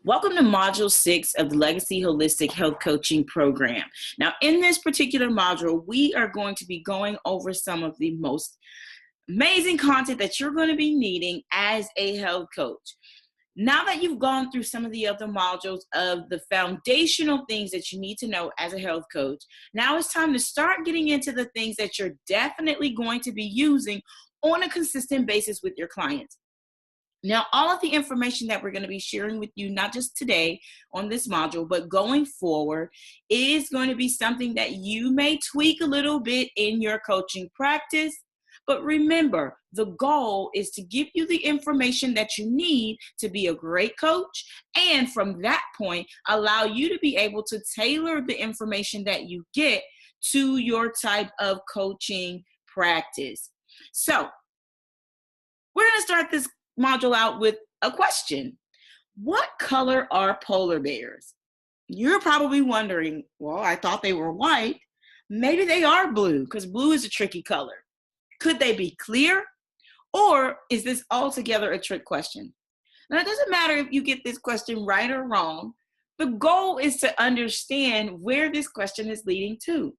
Welcome to Module 6 of the Legacy Holistic Health Coaching Program. Now, in this particular module, we are going to be going over some of the most amazing content that you're going to be needing as a health coach. Now that you've gone through some of the other modules of the foundational things that you need to know as a health coach, now it's time to start getting into the things that you're definitely going to be using on a consistent basis with your clients. Now, all of the information that we're going to be sharing with you, not just today on this module, but going forward, is going to be something that you may tweak a little bit in your coaching practice. But remember, the goal is to give you the information that you need to be a great coach. And from that point, allow you to be able to tailor the information that you get to your type of coaching practice. So we're going to start this module out with a question. What color are polar bears? You're probably wondering, well, I thought they were white. Maybe they are blue, because blue is a tricky color. Could they be clear? Or is this altogether a trick question? Now, it doesn't matter if you get this question right or wrong. The goal is to understand where this question is leading to.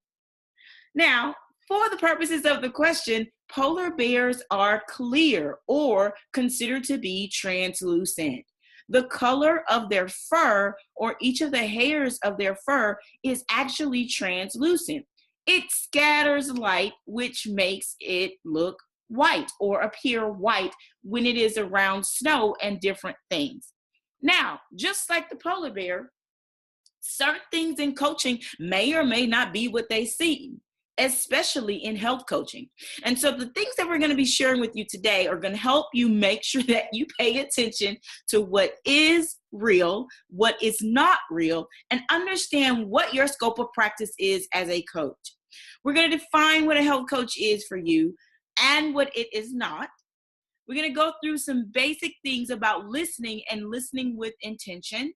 Now, for the purposes of the question, polar bears are clear or considered to be translucent. The color of their fur, or each of the hairs of their fur, is actually translucent. It scatters light, which makes it look white or appear white when it is around snow and different things. Now, just like the polar bear, certain things in coaching may or may not be what they seem, especially in health coaching. And so the things that we're going to be sharing with you today are going to help you make sure that you pay attention to what is real, what is not real, and understand what your scope of practice is as a coach. We're going to define what a health coach is for you and what it is not. We're going to go through some basic things about listening and listening with intention.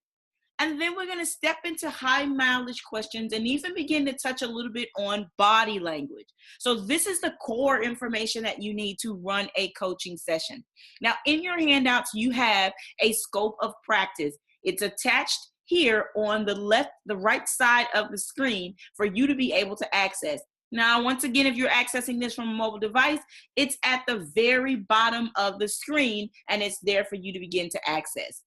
And then we're going to step into high mileage questions and even begin to touch a little bit on body language. So this is the core information that you need to run a coaching session. Now, in your handouts, you have a scope of practice. It's attached here on the right side of the screen for you to be able to access. Now, once again, if you're accessing this from a mobile device, it's at the very bottom of the screen and it's there for you to begin to access.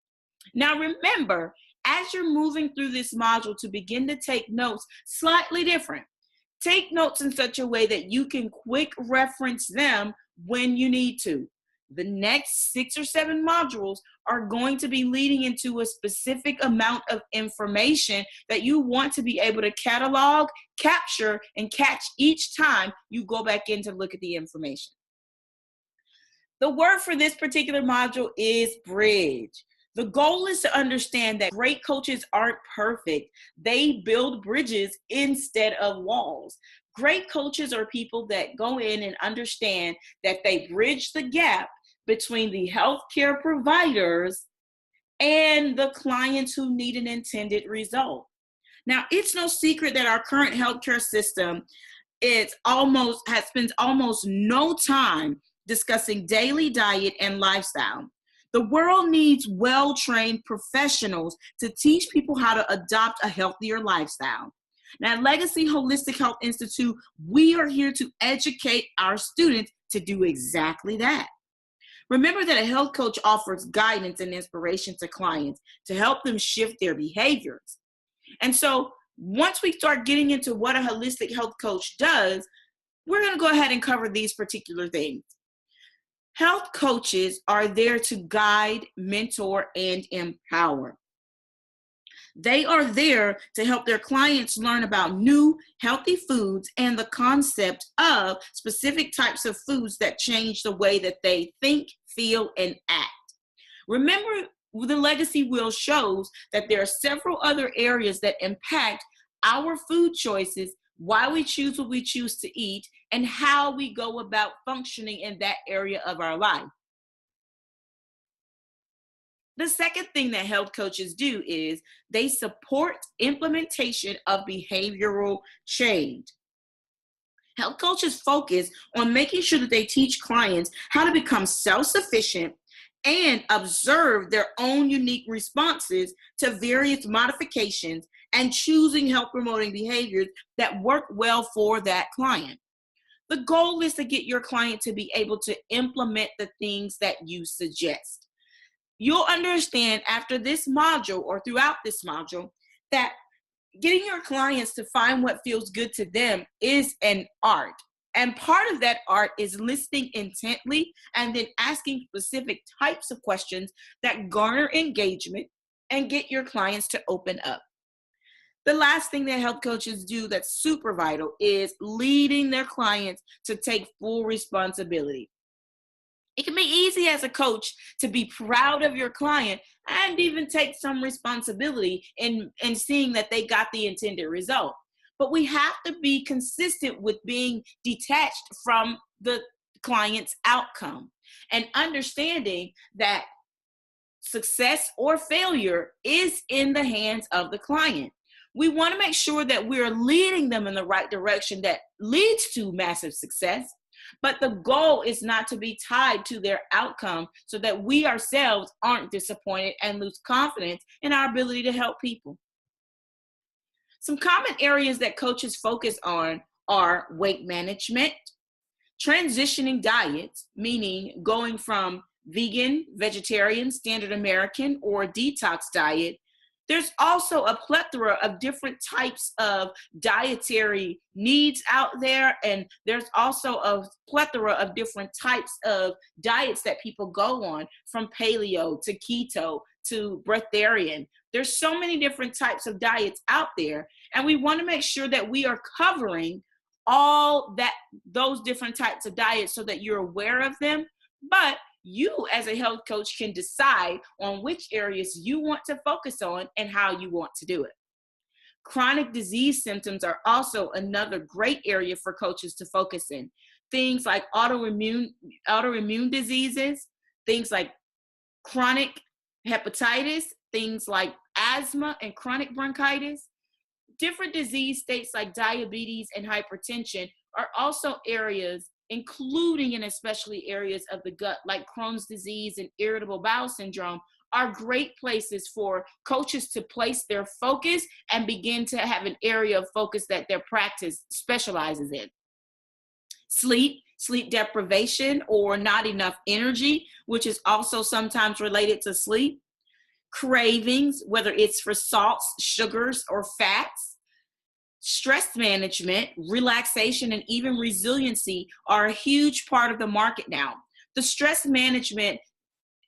Now, remember, as you're moving through this module, to begin to take notes slightly different. Take notes in such a way that you can quick reference them when you need to. The next 6 or 7 modules are going to be leading into a specific amount of information that you want to be able to catalog, capture, and catch each time you go back in to look at the information. The word for this particular module is bridge. The goal is to understand that great coaches aren't perfect. They build bridges instead of walls. Great coaches are people that go in and understand that they bridge the gap between the healthcare providers and the clients who need an intended result. Now, it's no secret that our current healthcare system spends almost no time discussing daily diet and lifestyle. The world needs well-trained professionals to teach people how to adopt a healthier lifestyle. Now, at Legacy Holistic Health Institute, we are here to educate our students to do exactly that. Remember that a health coach offers guidance and inspiration to clients to help them shift their behaviors. And so once we start getting into what a holistic health coach does, we're going to go ahead and cover these particular things. Health coaches are there to guide, mentor, and empower. They are there to help their clients learn about new healthy foods and the concept of specific types of foods that change the way that they think, feel, and act. Remember, the Legacy Wheel shows that there are several other areas that impact our food choices, why we choose what we choose to eat, and how we go about functioning in that area of our life. The second thing that health coaches do is they support implementation of behavioral change. Health coaches focus on making sure that they teach clients how to become self-sufficient and observe their own unique responses to various modifications and choosing health promoting behaviors that work well for that client. The goal is to get your client to be able to implement the things that you suggest. You'll understand after this module or throughout this module that getting your clients to find what feels good to them is an art. And part of that art is listening intently and then asking specific types of questions that garner engagement and get your clients to open up. The last thing that health coaches do that's super vital is leading their clients to take full responsibility. It can be easy as a coach to be proud of your client and even take some responsibility in seeing that they got the intended result. But we have to be consistent with being detached from the client's outcome and understanding that success or failure is in the hands of the client. We want to make sure that we're leading them in the right direction that leads to massive success. But the goal is not to be tied to their outcome so that we ourselves aren't disappointed and lose confidence in our ability to help people. Some common areas that coaches focus on are weight management, transitioning diets, meaning going from vegan, vegetarian, standard American, or detox diet. There's also a plethora of different types of dietary needs out there, and there's also a plethora of different types of diets that people go on, from paleo to keto to breatharian. There's so many different types of diets out there, and we want to make sure that we are covering those different types of diets so that you're aware of them. But you as a health coach can decide on which areas you want to focus on and how you want to do it. Chronic disease symptoms are also another great area for coaches to focus in. Things like autoimmune diseases, things like chronic hepatitis, things like asthma and chronic bronchitis. Different disease states like diabetes and hypertension are also areas, including and especially areas of the gut like Crohn's disease and irritable bowel syndrome, are great places for coaches to place their focus and begin to have an area of focus that their practice specializes in. Sleep deprivation or not enough energy, which is also sometimes related to sleep. Cravings, whether it's for salts, sugars, or fats. Stress management, relaxation, and even resiliency are a huge part of the market now. The stress management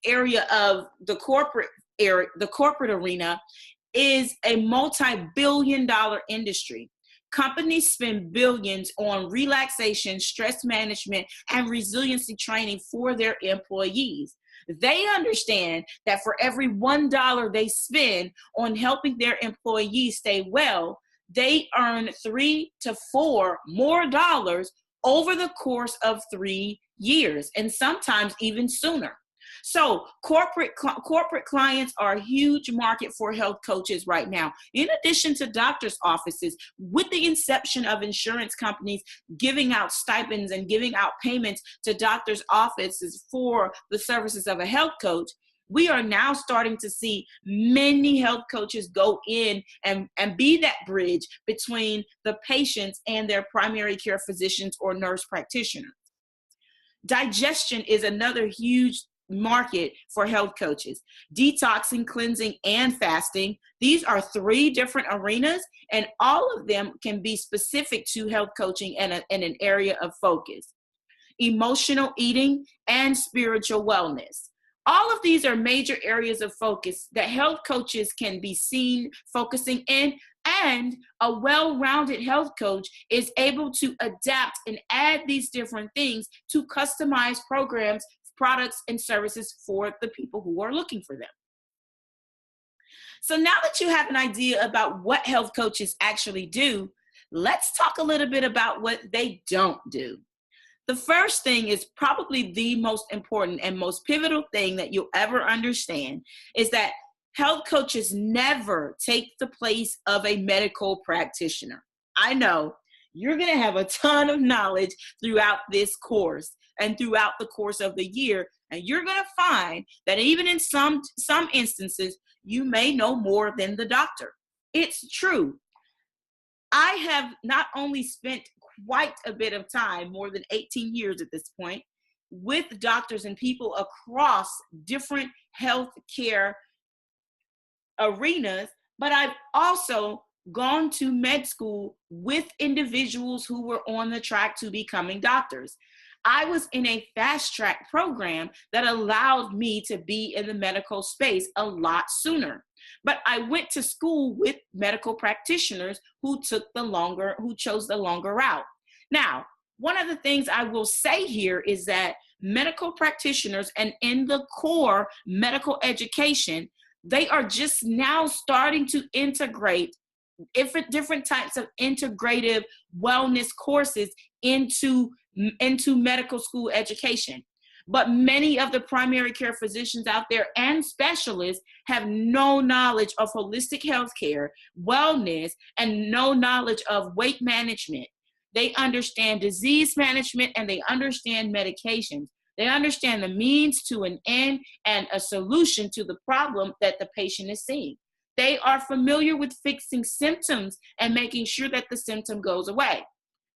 area of the corporate arena is a multi-billion-dollar industry. Companies spend billions on relaxation, stress management, and resiliency training for their employees. They understand that for every $1 they spend on helping their employees stay well, they earn $3 to $4 more dollars over the course of 3 years, and sometimes even sooner. So corporate clients are a huge market for health coaches right now. In addition to doctors' offices, with the inception of insurance companies giving out stipends and giving out payments to doctors' offices for the services of a health coach, we are now starting to see many health coaches go in and be that bridge between the patients and their primary care physicians or nurse practitioners. Digestion is another huge market for health coaches. Detoxing, cleansing, and fasting. These are 3 different arenas, and all of them can be specific to health coaching and an area of focus. Emotional eating and spiritual wellness. All of these are major areas of focus that health coaches can be seen focusing in, and a well-rounded health coach is able to adapt and add these different things to customize programs, products, and services for the people who are looking for them. So now that you have an idea about what health coaches actually do, let's talk a little bit about what they don't do. The first thing is probably the most important and most pivotal thing that you'll ever understand is that health coaches never take the place of a medical practitioner. I know you're going to have a ton of knowledge throughout this course and throughout the course of the year And you're going to find that even in some instances, you may know more than the doctor. It's true. I have not only spent quite a bit of time, more than 18 years at this point, with doctors and people across different healthcare arenas, but I've also gone to med school with individuals who were on the track to becoming doctors. I was in a fast track program that allowed me to be in the medical space a lot sooner. But I went to school with medical practitioners who chose the longer route. Now, one of the things I will say here is that medical practitioners and in the core medical education, they are just now starting to integrate different types of integrative wellness courses into medical school education. But many of the primary care physicians out there and specialists have no knowledge of holistic healthcare, wellness, and no knowledge of weight management. They understand disease management and they understand medications. They understand the means to an end and a solution to the problem that the patient is seeing. They are familiar with fixing symptoms and making sure that the symptom goes away.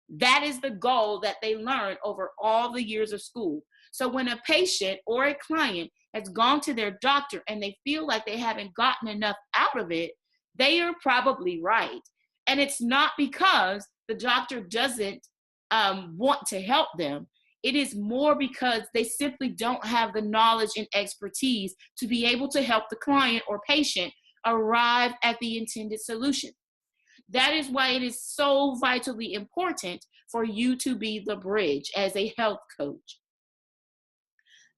That is the goal that they learn over all the years of school. So when a patient or a client has gone to their doctor and they feel like they haven't gotten enough out of it, they are probably right. And it's not because the doctor doesn't want to help them. It is more because they simply don't have the knowledge and expertise to be able to help the client or patient arrive at the intended solution. That is why it is so vitally important for you to be the bridge as a health coach.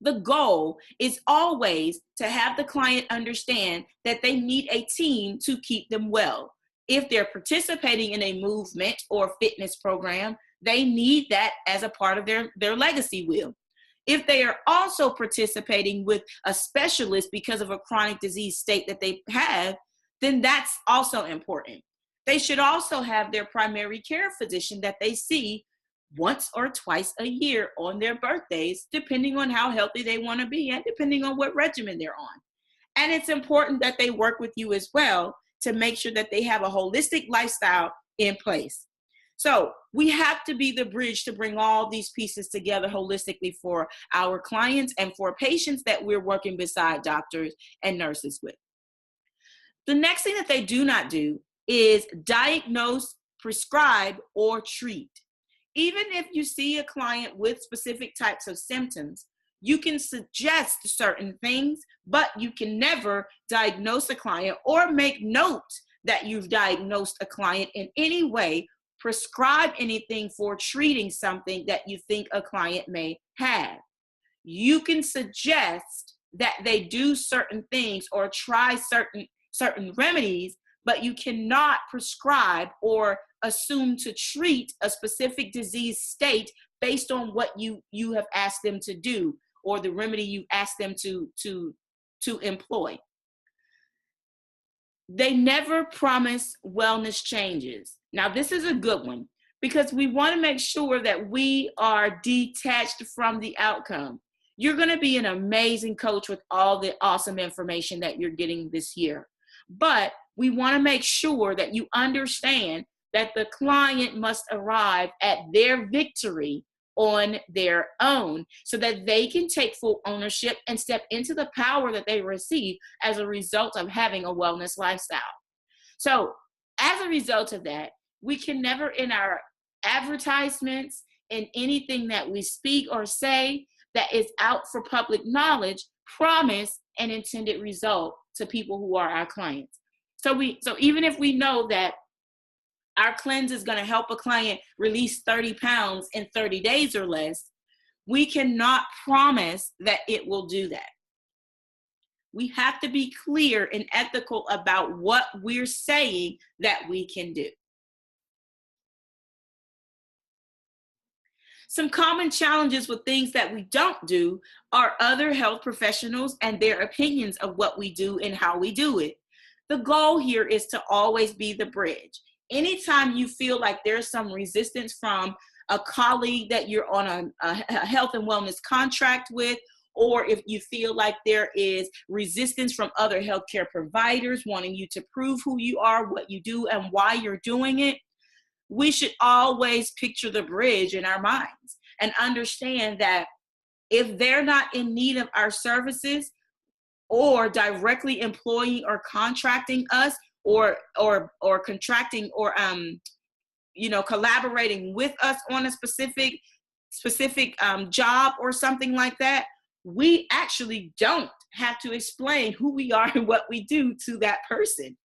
The goal is always to have the client understand that they need a team to keep them well. If they're participating in a movement or fitness program, they need that as a part of their legacy wheel. If they are also participating with a specialist because of a chronic disease state that they have, then that's also important. They should also have their primary care physician that they see once or twice a year on their birthdays, depending on how healthy they want to be and depending on what regimen they're on. And it's important that they work with you as well to make sure that they have a holistic lifestyle in place. So we have to be the bridge to bring all these pieces together holistically for our clients and for patients that we're working beside doctors and nurses with. The next thing that they do not do is diagnose, prescribe, or treat. Even if you see a client with specific types of symptoms, you can suggest certain things, but you can never diagnose a client or make note that you've diagnosed a client in any way, prescribe anything for treating something that you think a client may have. You can suggest that they do certain things or try certain remedies, but you cannot prescribe or assume to treat a specific disease state based on what you have asked them to do or the remedy you asked them to employ. They never promise wellness changes. Now, this is a good one because we want to make sure that we are detached from the outcome. You're going to be an amazing coach with all the awesome information that you're getting this year. But we want to make sure that you understand that the client must arrive at their victory on their own so that they can take full ownership and step into the power that they receive as a result of having a wellness lifestyle. So as a result of that, we can never in our advertisements, in anything that we speak or say that is out for public knowledge, promise an intended result to people who are our clients. So even if we know that our cleanse is going to help a client release 30 pounds in 30 days or less, we cannot promise that it will do that. We have to be clear and ethical about what we're saying that we can do. Some common challenges with things that we don't do are other health professionals and their opinions of what we do and how we do it. The goal here is to always be the bridge. Anytime you feel like there's some resistance from a colleague that you're on a health and wellness contract with, or if you feel like there is resistance from other healthcare providers wanting you to prove who you are, what you do, and why you're doing it, we should always picture the bridge in our minds and understand that if they're not in need of our services or directly employing or contracting us or contracting or collaborating with us on a specific job or something like that, we actually don't have to explain who we are and what we do to that person.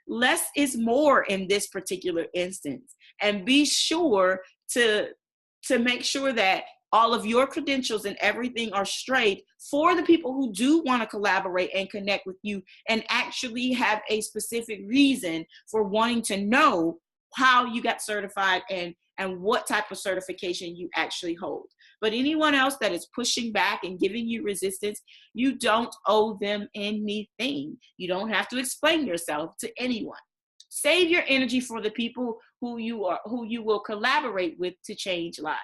Less is more in this particular instance, and be sure to make sure that all of your credentials and everything are straight for the people who do want to collaborate and connect with you and actually have a specific reason for wanting to know how you got certified and what type of certification you actually hold. But anyone else that is pushing back and giving you resistance, you don't owe them anything. You don't have to explain yourself to anyone. Save your energy for the people who you will collaborate with to change lives.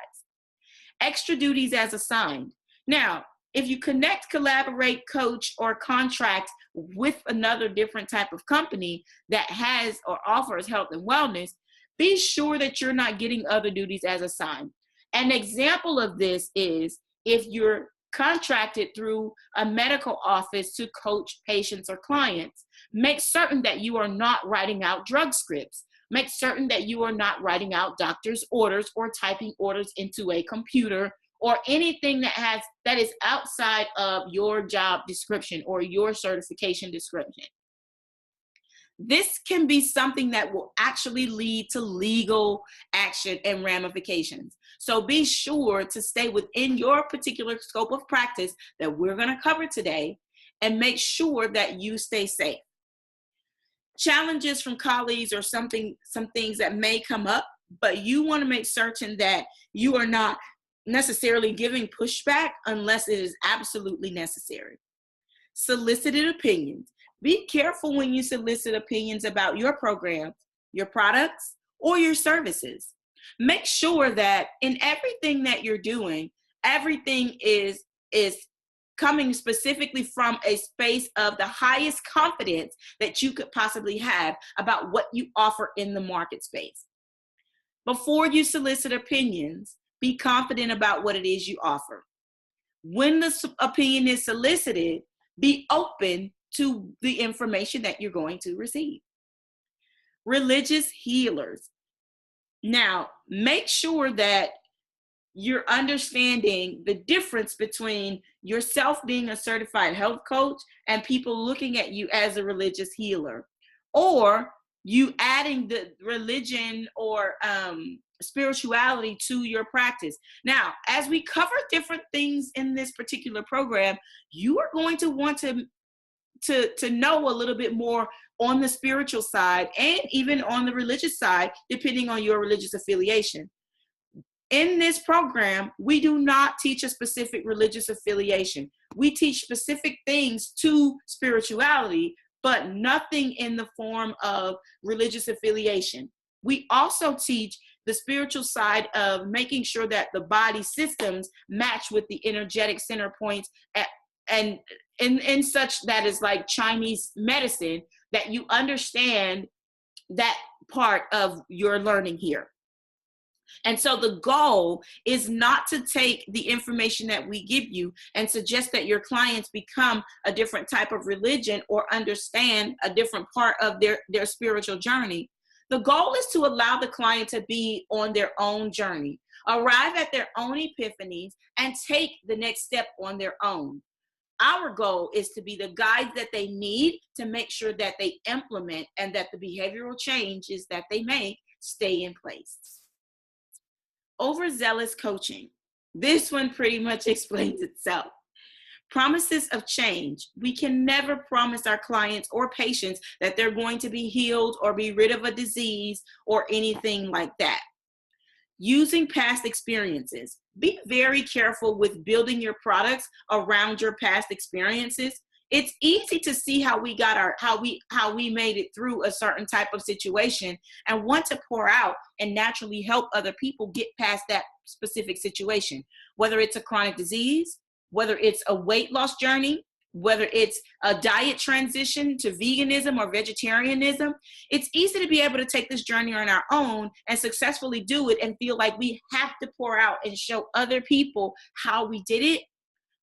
Extra duties as assigned. Now, if you connect, collaborate, coach, or contract with another different type of company that has or offers health and wellness, be sure that you're not getting other duties as assigned. An example of this is if you're contracted through a medical office to coach patients or clients, make certain that you are not writing out drug scripts. Make certain that you are not writing out doctor's orders or typing orders into a computer or anything that is outside of your job description or your certification description. This can be something that will actually lead to legal action and ramifications. So be sure to stay within your particular scope of practice that we're going to cover today and make sure that you stay safe. Challenges from colleagues or some things that may come up, but you want to make certain that you are not necessarily giving pushback unless it is absolutely necessary. Solicited opinions. Be careful when you solicit opinions about your programs, your products, or your services. Make sure that in everything that you're doing, everything is coming specifically from a space of the highest confidence that you could possibly have about what you offer in the market space. Before you solicit opinions, be confident about what it is you offer. When the opinion is solicited, be open to the information that you're going to receive. Religious healers. Now, make sure that you're understanding the difference between yourself being a certified health coach and people looking at you as a religious healer, or you adding the religion or spirituality to your practice. Now, as we cover different things in this particular program, you are going to want to know a little bit more on the spiritual side and even on the religious side, depending on your religious affiliation. In this program, we do not teach a specific religious affiliation. We teach specific things to spirituality, but nothing in the form of religious affiliation. We also teach the spiritual side of making sure that the body systems match with the energetic center points and in such that is like Chinese medicine, that you understand that part of your learning here. And so the goal is not to take the information that we give you and suggest that your clients become a different type of religion or understand a different part of their spiritual journey. The goal is to allow the client to be on their own journey, arrive at their own epiphanies, and take the next step on their own. Our goal is to be the guides that they need to make sure that they implement and that the behavioral changes that they make stay in place. Overzealous coaching. This one pretty much explains itself. Promises of change. We can never promise our clients or patients that they're going to be healed or be rid of a disease or anything like that. Using past experiences. Be very careful with building your products around your past experiences. It's easy to see how we made it through a certain type of situation and want to pour out and naturally help other people get past that specific situation, whether it's a chronic disease, whether it's a weight loss journey, whether it's a diet transition to veganism or vegetarianism. It's easy to be able to take this journey on our own and successfully do it and feel like we have to pour out and show other people how we did it.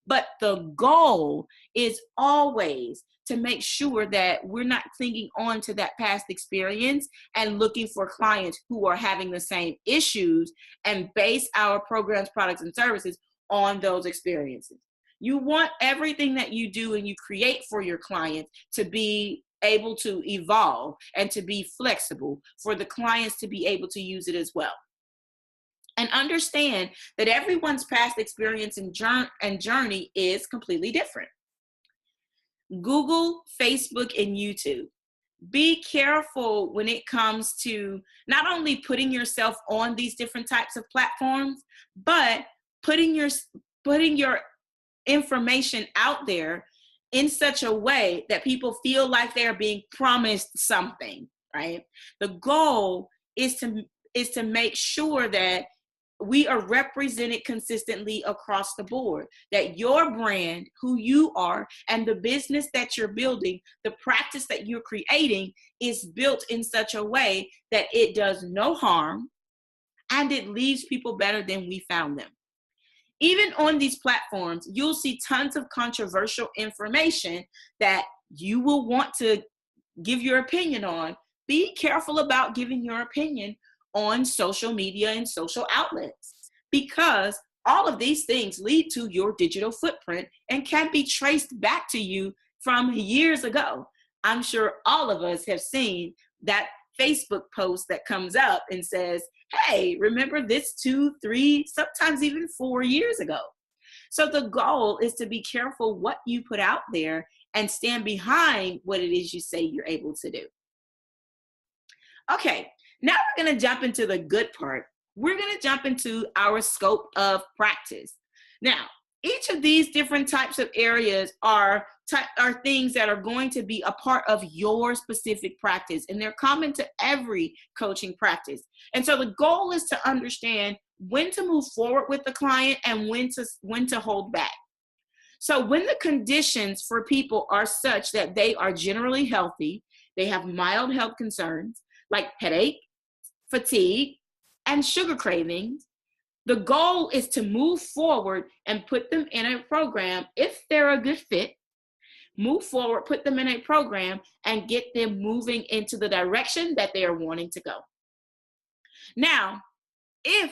But the goal is always to make sure that we're not clinging on to that past experience and looking for clients who are having the same issues and base our programs, products, and services on those experiences. You want everything that you do and you create for your clients to be able to evolve and to be flexible for the clients to be able to use it as well. And understand that everyone's past experience and journey is completely different. Google, Facebook, and YouTube. Be careful when it comes to not only putting yourself on these different types of platforms, but putting your information out there in such a way that people feel like they're being promised something, right? The goal is to make sure that we are represented consistently across the board, that your brand, who you are, and the business that you're building, the practice that you're creating is built in such a way that it does no harm and it leaves people better than we found them. Even on these platforms, you'll see tons of controversial information that you will want to give your opinion on. Be careful about giving your opinion on social media and social outlets, because all of these things lead to your digital footprint and can be traced back to you from years ago. I'm sure all of us have seen that Facebook post that comes up and says, hey, remember this 2, 3, sometimes even 4 years ago. So the goal is to be careful what you put out there and stand behind what it is you say you're able to do. Okay, now we're going to jump into the good part. We're going to jump into our scope of practice. Now, each of these different types of areas are things that are going to be a part of your specific practice, and they're common to every coaching practice. And so the goal is to understand when to move forward with the client and when to hold back. So when the conditions for people are such that they are generally healthy, they have mild health concerns like headache, fatigue, and sugar cravings, the goal is to move forward and put them in a program. If they're a good fit, move forward, put them in a program, and get them moving into the direction that they are wanting to go. Now, if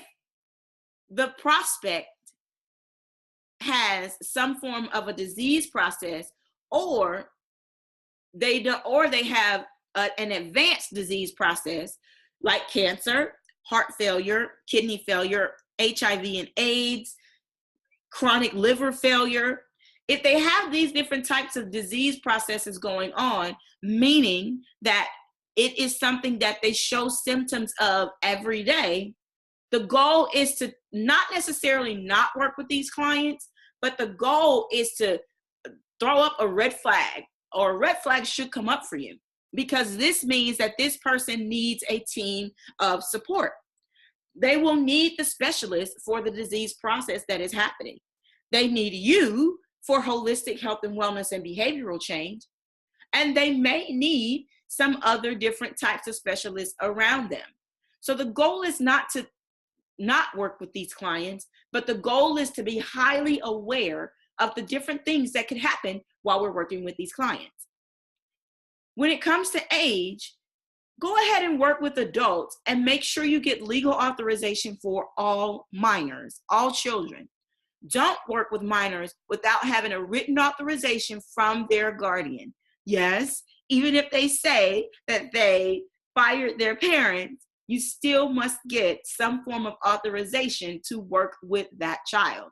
the prospect has some form of a disease process, or they have an advanced disease process like cancer, heart failure, kidney failure, HIV and AIDS, chronic liver failure. If they have these different types of disease processes going on, meaning that it is something that they show symptoms of every day, the goal is to not necessarily not work with these clients, but the goal is to throw up a red flag, or a red flag should come up for you, because this means that this person needs a team of support. They will need the specialist for the disease process that is happening. They need you for holistic health and wellness and behavioral change. And they may need some other different types of specialists around them. So the goal is not to not work with these clients, but the goal is to be highly aware of the different things that could happen while we're working with these clients. When it comes to age, go ahead and work with adults and make sure you get legal authorization for all minors, all children. Don't work with minors without having a written authorization from their guardian. Yes, even if they say that they fired their parents, you still must get some form of authorization to work with that child.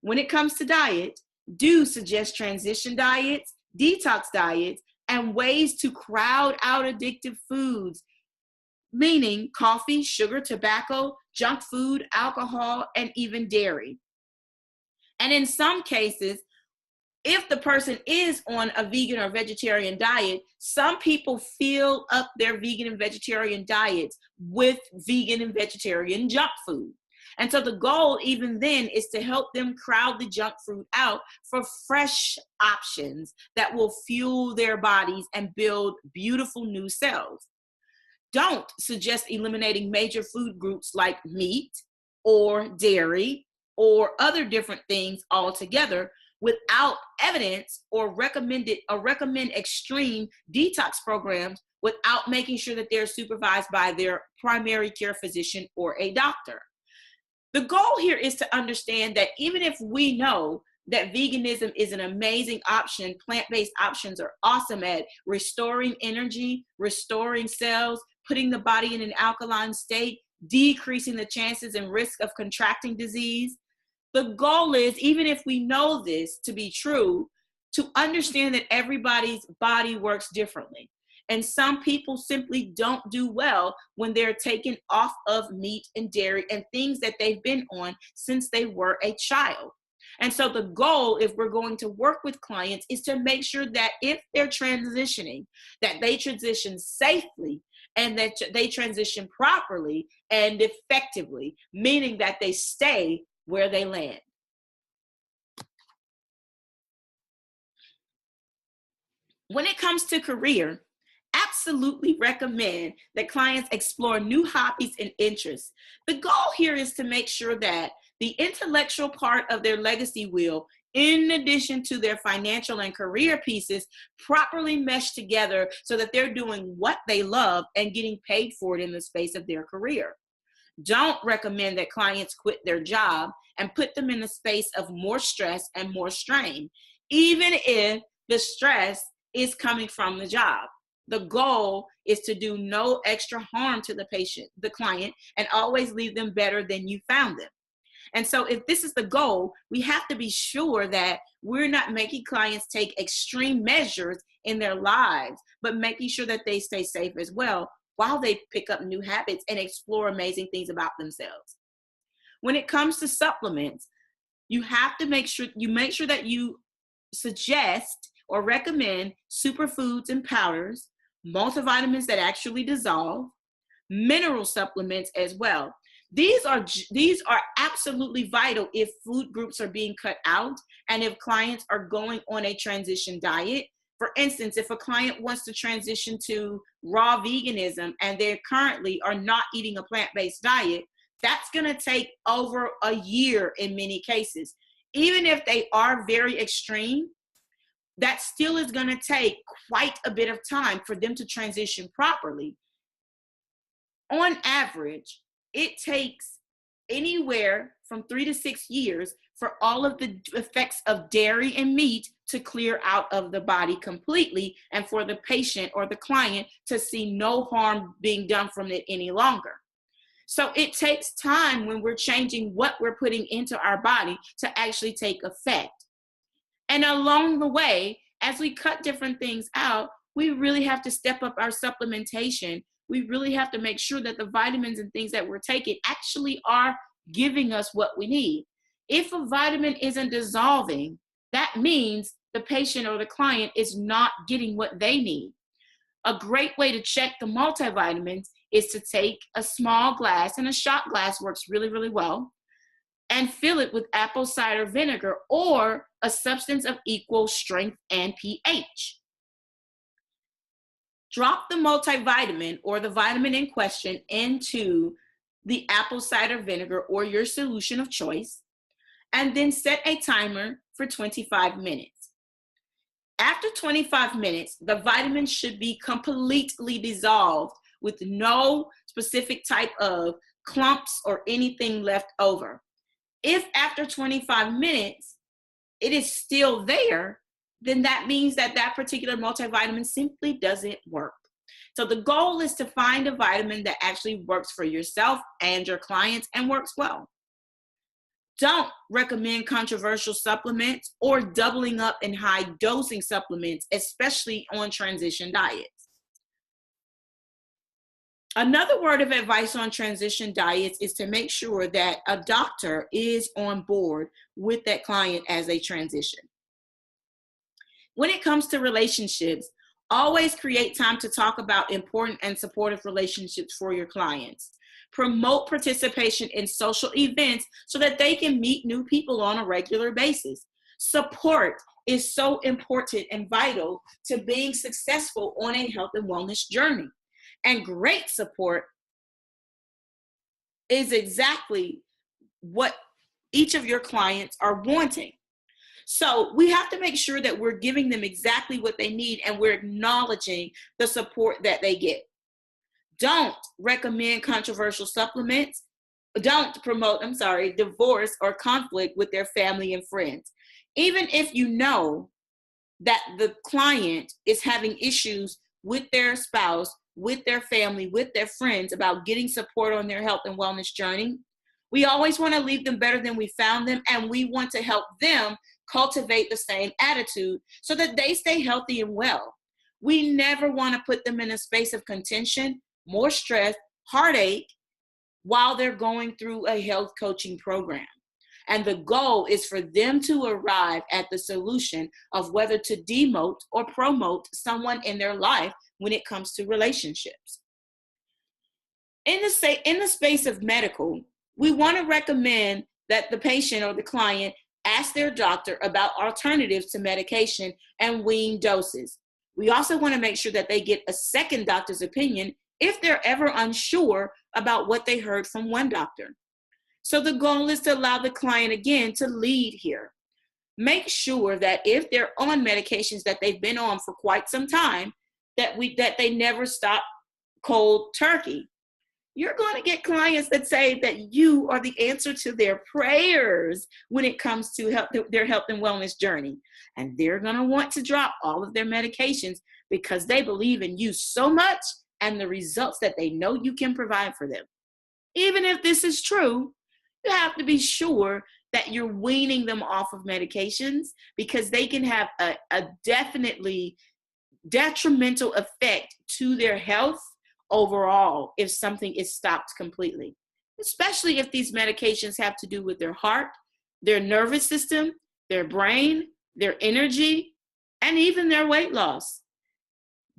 When it comes to diet, do suggest transition diets, detox diets, and ways to crowd out addictive foods, meaning coffee, sugar, tobacco, junk food, alcohol, and even dairy. And in some cases, if the person is on a vegan or vegetarian diet, some people fill up their vegan and vegetarian diets with vegan and vegetarian junk food. And so the goal even then is to help them crowd the junk food out for fresh options that will fuel their bodies and build beautiful new cells. Don't suggest eliminating major food groups like meat or dairy or other different things altogether without evidence, or recommend extreme detox programs without making sure that they're supervised by their primary care physician or a doctor. The goal here is to understand that even if we know that veganism is an amazing option, plant-based options are awesome at restoring energy, restoring cells, putting the body in an alkaline state, decreasing the chances and risk of contracting disease. The goal is, even if we know this to be true, to understand that everybody's body works differently. And some people simply don't do well when they're taken off of meat and dairy and things that they've been on since they were a child. And so the goal, if we're going to work with clients, is to make sure that if they're transitioning, that they transition safely and that they transition properly and effectively, meaning that they stay where they land. When it comes to career, absolutely recommend that clients explore new hobbies and interests. The goal here is to make sure that the intellectual part of their legacy wheel, in addition to their financial and career pieces, properly mesh together so that they're doing what they love and getting paid for it in the space of their career. Don't recommend that clients quit their job and put them in a space of more stress and more strain, even if the stress is coming from the job. The goal is to do no extra harm to the patient, the client, and always leave them better than you found them. And so if this is the goal, we have to be sure that we're not making clients take extreme measures in their lives, but making sure that they stay safe as well while they pick up new habits and explore amazing things about themselves. When it comes to supplements, you have to make sure that you suggest or recommend superfoods and powders, multivitamins that actually dissolve, mineral supplements as well. These are absolutely vital if food groups are being cut out and if clients are going on a transition diet. For instance, if a client wants to transition to raw veganism and they currently are not eating a plant-based diet, that's going to take over a year in many cases. Even if they are very extreme, that still is going to take quite a bit of time for them to transition properly. On average, it takes anywhere from 3 to 6 years for all of the effects of dairy and meat to clear out of the body completely, and for the patient or the client to see no harm being done from it any longer. So it takes time when we're changing what we're putting into our body to actually take effect. And along the way, as we cut different things out, we really have to step up our supplementation. We really have to make sure that the vitamins and things that we're taking actually are giving us what we need. If a vitamin isn't dissolving, that means the patient or the client is not getting what they need. A great way to check the multivitamins is to take a small glass, and a shot glass works really, really well, and fill it with apple cider vinegar or a substance of equal strength and pH. Drop the multivitamin or the vitamin in question into the apple cider vinegar or your solution of choice, and then set a timer for 25 minutes. After 25 minutes, the vitamins should be completely dissolved with no specific type of clumps or anything left over. If after 25 minutes, it is still there, then that means that that particular multivitamin simply doesn't work. So the goal is to find a vitamin that actually works for yourself and your clients and works well. Don't recommend controversial supplements or doubling up in high dosing supplements, especially on transition diets. Another word of advice on transition diets is to make sure that a doctor is on board with that client as they transition. When it comes to relationships, always create time to talk about important and supportive relationships for your clients. Promote participation in social events so that they can meet new people on a regular basis. Support is so important and vital to being successful on a health and wellness journey. And great support is exactly what each of your clients are wanting. So we have to make sure that we're giving them exactly what they need and we're acknowledging the support that they get. Don't recommend controversial supplements. Don't promote, divorce or conflict with their family and friends. Even if you know that the client is having issues with their spouse, with their family, with their friends about getting support on their health and wellness journey, we always want to leave them better than we found them, and we want to help them cultivate the same attitude so that they stay healthy and well. We never want to put them in a space of contention, more stress, heartache, while they're going through a health coaching program. And the goal is for them to arrive at the solution of whether to demote or promote someone in their life when it comes to relationships. In the space of medical, we want to recommend that the patient or the client ask their doctor about alternatives to medication and wean doses. We also want to make sure that they get a second doctor's opinion if they're ever unsure about what they heard from one doctor. So the goal is to allow the client, again, to lead here. Make sure that if they're on medications that they've been on for quite some time, that they never stop cold turkey. You're going to get clients that say that you are the answer to their prayers when it comes to their health and wellness journey. And they're going to want to drop all of their medications because they believe in you so much and the results that they know you can provide for them. Even if this is true, you have to be sure that you're weaning them off of medications because they can have a definitely detrimental effect to their health overall if something is stopped completely, especially if these medications have to do with their heart, their nervous system, their brain, their energy, and even their weight loss.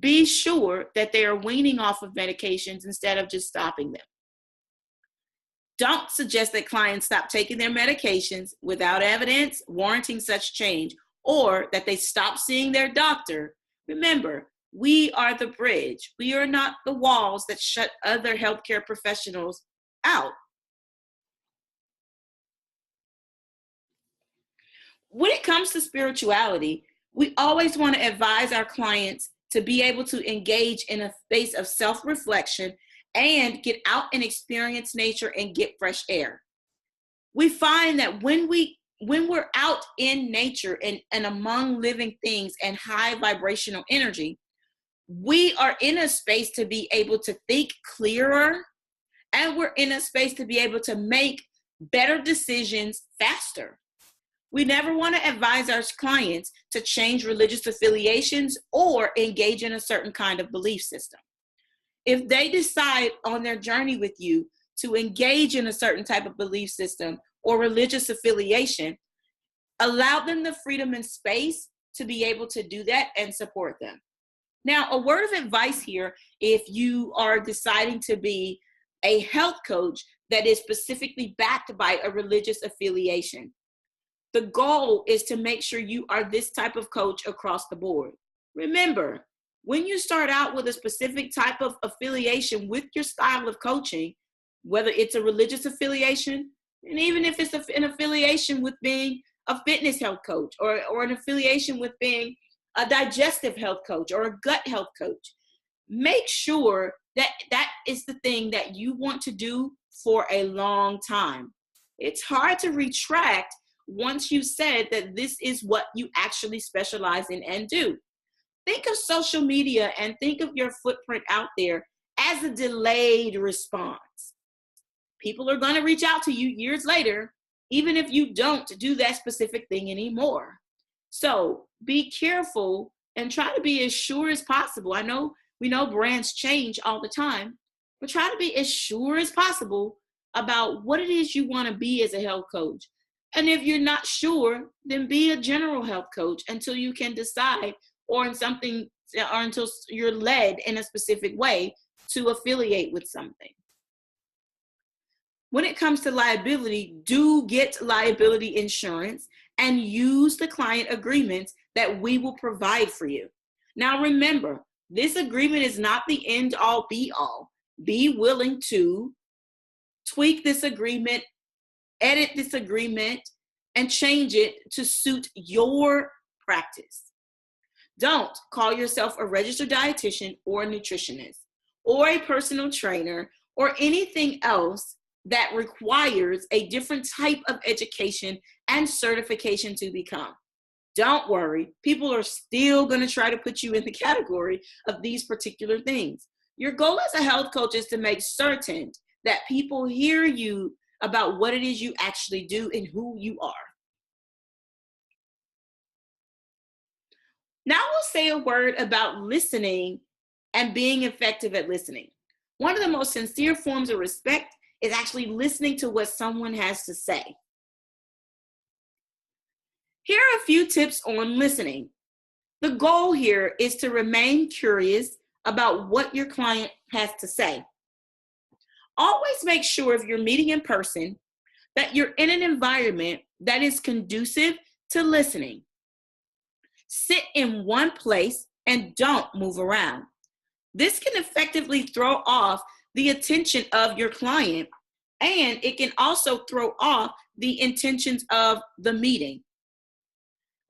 Be sure that they are weaning off of medications instead of just stopping them. Don't suggest that clients stop taking their medications without evidence warranting such change, or that they stop seeing their doctor. Remember, we are the bridge. We are not the walls that shut other healthcare professionals out. When it comes to spirituality, we always want to advise our clients to be able to engage in a space of self-reflection and get out and experience nature and get fresh air. We find that when we're out in nature and among living things and high vibrational energy, we are in a space to be able to think clearer, and we're in a space to be able to make better decisions faster. We never want to advise our clients to change religious affiliations or engage in a certain kind of belief system. If they decide on their journey with you to engage in a certain type of belief system or religious affiliation, allow them the freedom and space to be able to do that and support them. Now, a word of advice here, if you are deciding to be a health coach that is specifically backed by a religious affiliation, the goal is to make sure you are this type of coach across the board. Remember, when you start out with a specific type of affiliation with your style of coaching, whether it's a religious affiliation, and even if it's an affiliation with being a fitness health coach or an affiliation with being a digestive health coach or a gut health coach, make sure that that is the thing that you want to do for a long time. It's hard to retract once you said that this is what you actually specialize in and do. Think of social media and think of your footprint out there as a delayed response. People are going to reach out to you years later, even if you don't do that specific thing anymore. So be careful and try to be as sure as possible. We know brands change all the time, but try to be as sure as possible about what it is you want to be as a health coach. And if you're not sure, then be a general health coach until you can decide or until you're led in a specific way to affiliate with something. When it comes to liability, do get liability insurance and use the client agreements that we will provide for you. Now remember, this agreement is not the end all be all. Be willing to tweak this agreement, edit this agreement, and change it to suit your practice. Don't call yourself a registered dietitian or a nutritionist or a personal trainer or anything else that requires a different type of education and certification to become. Don't worry, people are still going to try to put you in the category of these particular things. Your goal as a health coach is to make certain that people hear you about what it is you actually do and who you are. Now we'll say a word about listening and being effective at listening. One of the most sincere forms of respect is actually listening to what someone has to say. Here are a few tips on listening. The goal here is to remain curious about what your client has to say. Always make sure if you're meeting in person that you're in an environment that is conducive to listening. Sit in one place and don't move around. This can effectively throw off the attention of your client, and it can also throw off the intentions of the meeting.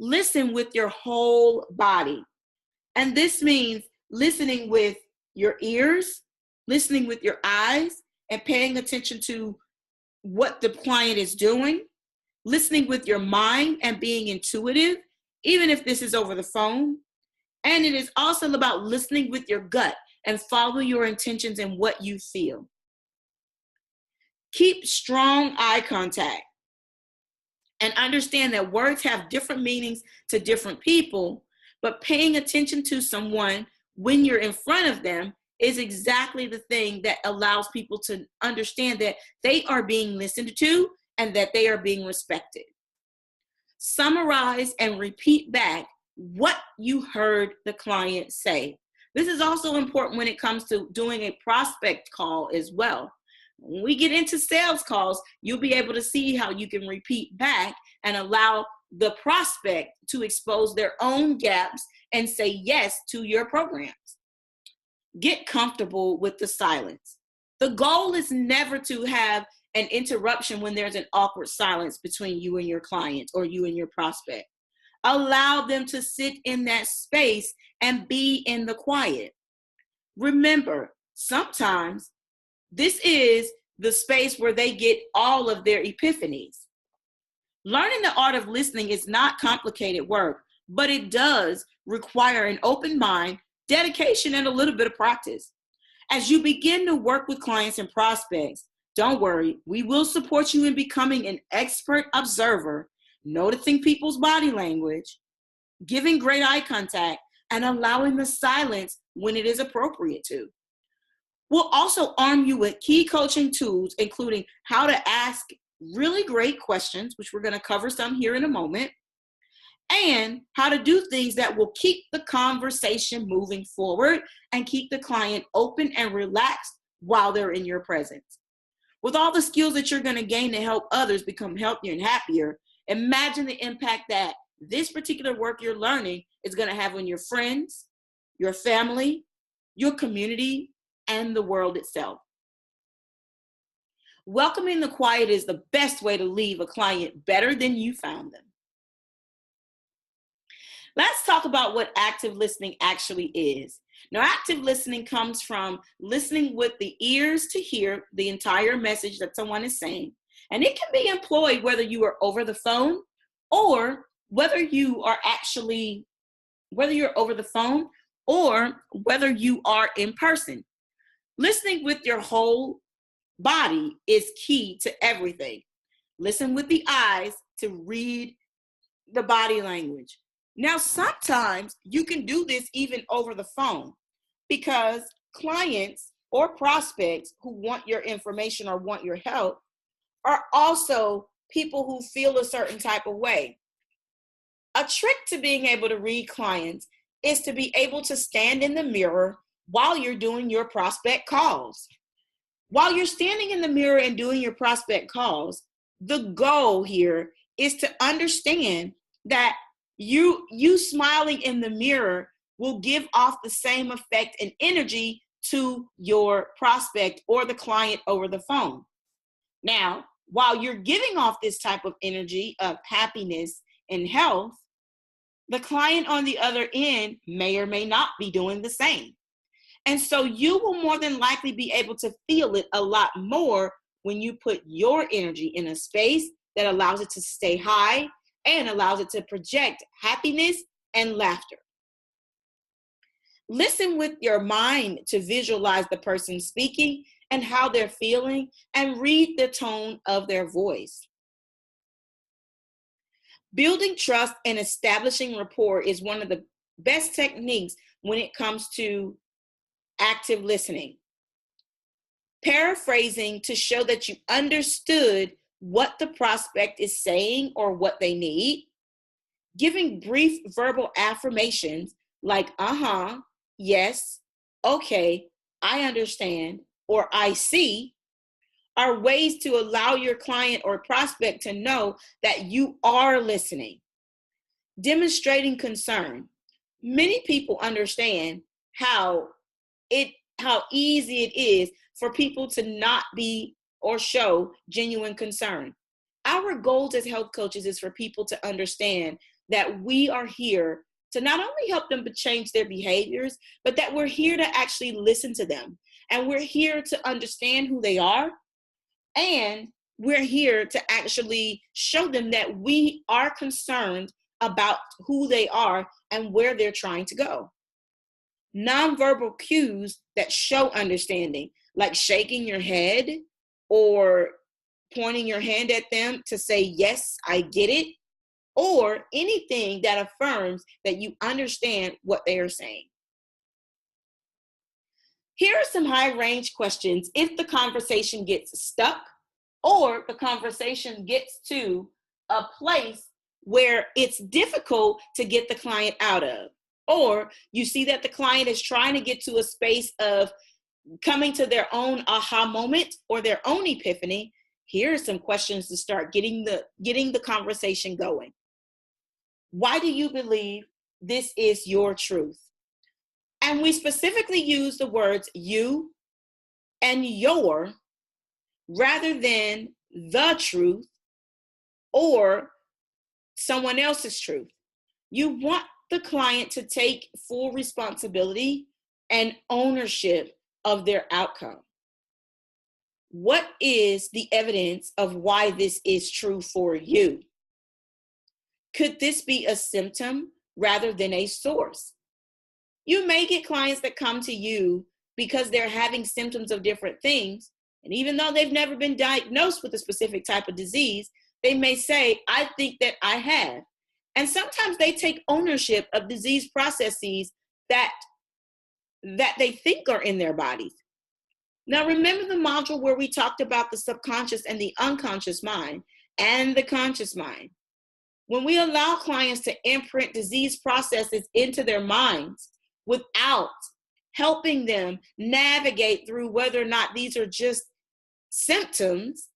Listen with your whole body. And this means listening with your ears, listening with your eyes, and paying attention to what the client is doing, listening with your mind and being intuitive, even if this is over the phone. And it is also about listening with your gut and follow your intentions and what you feel. Keep strong eye contact and understand that words have different meanings to different people, but paying attention to someone when you're in front of them is exactly the thing that allows people to understand that they are being listened to and that they are being respected. Summarize and repeat back what you heard the client say. This is also important when it comes to doing a prospect call as well. When we get into sales calls, you'll be able to see how you can repeat back and allow the prospect to expose their own gaps and say yes to your programs. Get comfortable with the silence. The goal is never to have an interruption when there's an awkward silence between you and your client or you and your prospect. Allow them to sit in that space and be in the quiet. Remember, sometimes this is the space where they get all of their epiphanies. Learning the art of listening is not complicated work, but it does require an open mind, dedication, and a little bit of practice. As you begin to work with clients and prospects, don't worry, we will support you in becoming an expert observer, noticing people's body language, giving great eye contact, and allowing the silence when it is appropriate to. We'll also arm you with key coaching tools, including how to ask really great questions, which we're going to cover some here in a moment, and how to do things that will keep the conversation moving forward and keep the client open and relaxed while they're in your presence. With all the skills that you're going to gain to help others become healthier and happier, imagine the impact that this particular work you're learning is going to have on your friends, your family, your community, and the world itself. Welcoming the quiet is the best way to leave a client better than you found them. Let's talk about what active listening actually is. Now, active listening comes from listening with the ears to hear the entire message that someone is saying. And it can be employed whether you are over the phone or whether you're over the phone or whether you are in person. Listening with your whole body is key to everything. Listen with the eyes to read the body language. Now, sometimes you can do this even over the phone because clients or prospects who want your information or want your help are also people who feel a certain type of way. A trick to being able to read clients is to be able to stand in the mirror while you're doing your prospect calls. While you're standing in the mirror and doing your prospect calls, the goal here is to understand that you smiling in the mirror will give off the same effect and energy to your prospect or the client over the phone. Now, while you're giving off this type of energy of happiness and health, the client on the other end may or may not be doing the same. And so you will more than likely be able to feel it a lot more when you put your energy in a space that allows it to stay high and allows it to project happiness and laughter. Listen with your mind to visualize the person speaking and how they're feeling, and read the tone of their voice. Building trust and establishing rapport is one of the best techniques when it comes to active listening. Paraphrasing to show that you understood what the prospect is saying or what they need. Giving brief verbal affirmations like, yes, okay, I understand, or I see, are ways to allow your client or prospect to know that you are listening. Demonstrating concern. Many people understand how easy it is for people to not be or show genuine concern. Our goals as health coaches is for people to understand that we are here to not only help them to change their behaviors, but that we're here to actually listen to them. And we're here to understand who they are. And we're here to actually show them that we are concerned about who they are and where they're trying to go. Nonverbal cues that show understanding, like shaking your head or pointing your hand at them to say, yes, I get it, or anything that affirms that you understand what they are saying. Here are some high-range questions if the conversation gets stuck or the conversation gets to a place where it's difficult to get the client out of, or you see that the client is trying to get to a space of coming to their own aha moment or their own epiphany. Here are some questions to start getting the conversation going. Why do you believe this is your truth? And we specifically use the words you and your rather than the truth or someone else's truth. You want the client to take full responsibility and ownership of their outcome. What is the evidence of why this is true for you? Could this be a symptom rather than a source? You may get clients that come to you because they're having symptoms of different things. And even though they've never been diagnosed with a specific type of disease, they may say, I think that I have. And sometimes they take ownership of disease processes that they think are in their bodies. Now, remember the module where we talked about the subconscious and the unconscious mind and the conscious mind. When we allow clients to imprint disease processes into their minds without helping them navigate through whether or not these are just symptoms,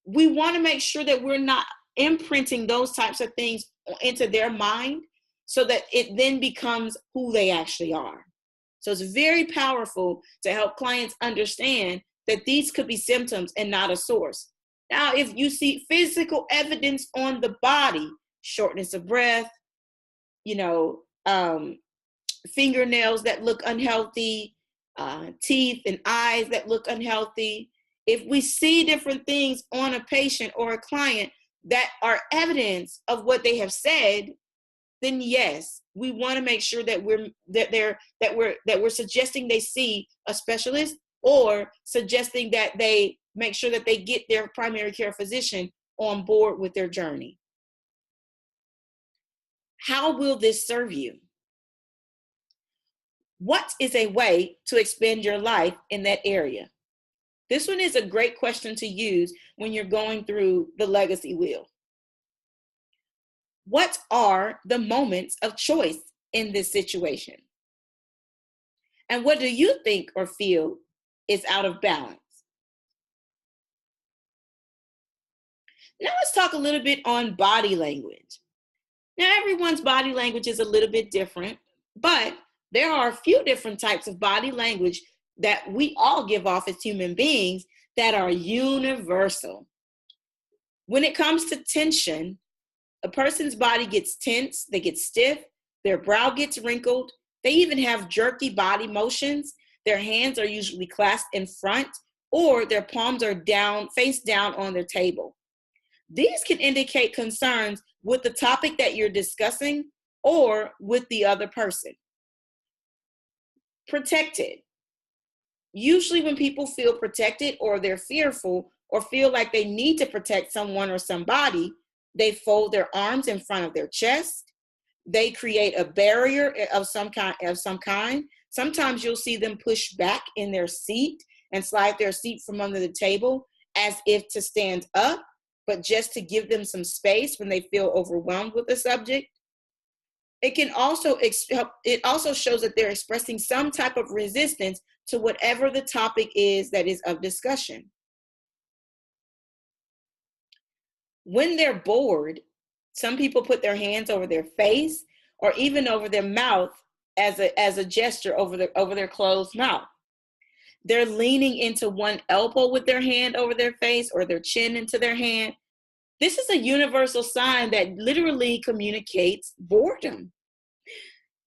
we want to make sure that we're not imprinting those types of things into their mind so that it then becomes who they actually are. So it's very powerful to help clients understand that these could be symptoms and not a source. Now, if you see physical evidence on the body, shortness of breath, fingernails that look unhealthy, teeth and eyes that look unhealthy, if we see different things on a patient or a client that are evidence of what they have said, then yes, we want to make sure that we're suggesting they see a specialist or suggesting that they make sure that they get their primary care physician on board with their journey. How will this serve you? What is a way to expand your life in that area? This one is a great question to use when you're going through the legacy wheel. What are the moments of choice in this situation? And what do you think or feel is out of balance. Now let's talk a little bit on body language. Now everyone's body language is a little bit different, but there are a few different types of body language that we all give off as human beings that are universal. When it comes to tension, a person's body gets tense, they get stiff, their brow gets wrinkled, they even have jerky body motions, their hands are usually clasped in front, or their palms are down, face down on their table. These can indicate concerns with the topic that you're discussing or with the other person. Protected. Usually when people feel protected or they're fearful or feel like they need to protect someone or somebody, they fold their arms in front of their chest. They create a barrier of some kind. Sometimes you'll see them push back in their seat and slide their seat from under the table as if to stand up, but just to give them some space when they feel overwhelmed with the subject. It also shows that they're expressing some type of resistance to whatever the topic is that is of discussion. When they're bored, some people put their hands over their face or even over their mouth as a gesture over their closed mouth. They're leaning into one elbow with their hand over their face or their chin into their hand. This is a universal sign that literally communicates boredom.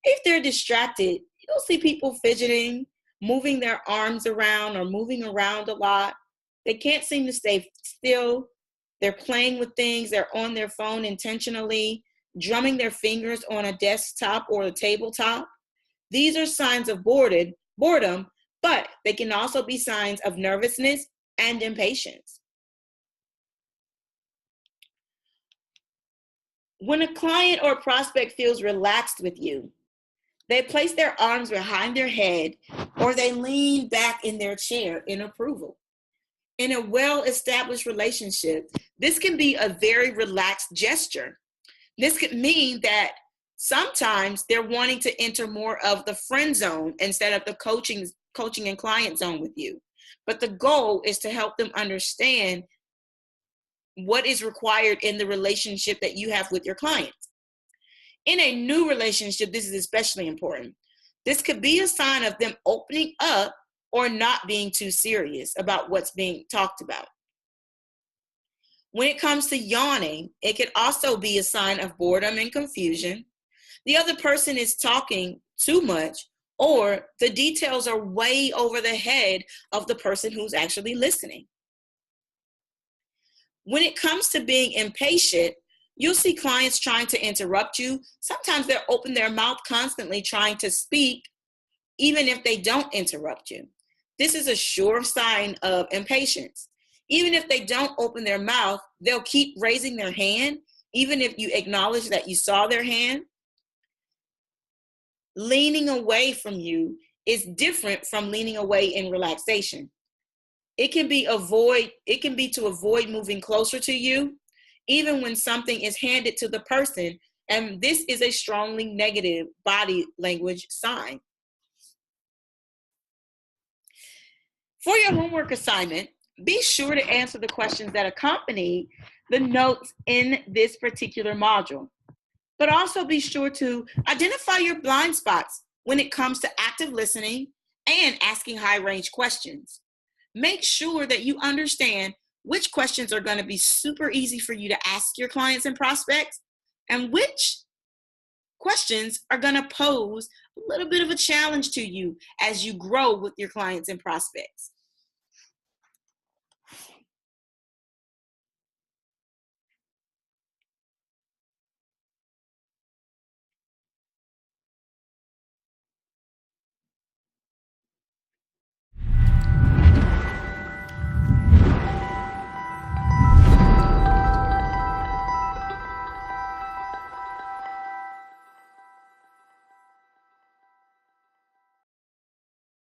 If they're distracted, you'll see people fidgeting, moving their arms around or moving around a lot. They can't seem to stay still. They're playing with things. They're on their phone intentionally, drumming their fingers on a desktop or a tabletop. These are signs of boredom, but they can also be signs of nervousness and impatience. When a client or prospect feels relaxed with you, they place their arms behind their head or they lean back in their chair in approval. In a well-established relationship, this can be a very relaxed gesture. This could mean that sometimes they're wanting to enter more of the friend zone instead of the coaching and client zone with you. But the goal is to help them understand what is required in the relationship that you have with your clients. In a new relationship, this is especially important. This could be a sign of them opening up or not being too serious about what's being talked about. When it comes to yawning, it could also be a sign of boredom and confusion. The other person is talking too much, or the details are way over the head of the person who's actually listening. When it comes to being impatient, you'll see clients trying to interrupt you. Sometimes they'll open their mouth constantly trying to speak, even if they don't interrupt you. This is a sure sign of impatience. Even if they don't open their mouth, they'll keep raising their hand, even if you acknowledge that you saw their hand. Leaning away from you is different from leaning away in relaxation. It can be to avoid moving closer to you, even when something is handed to the person, and this is a strongly negative body language sign. For your homework assignment, be sure to answer the questions that accompany the notes in this particular module, but also be sure to identify your blind spots when it comes to active listening and asking high-range questions. Make sure that you understand which questions are going to be super easy for you to ask your clients and prospects, and which questions are going to pose a little bit of a challenge to you as you grow with your clients and prospects.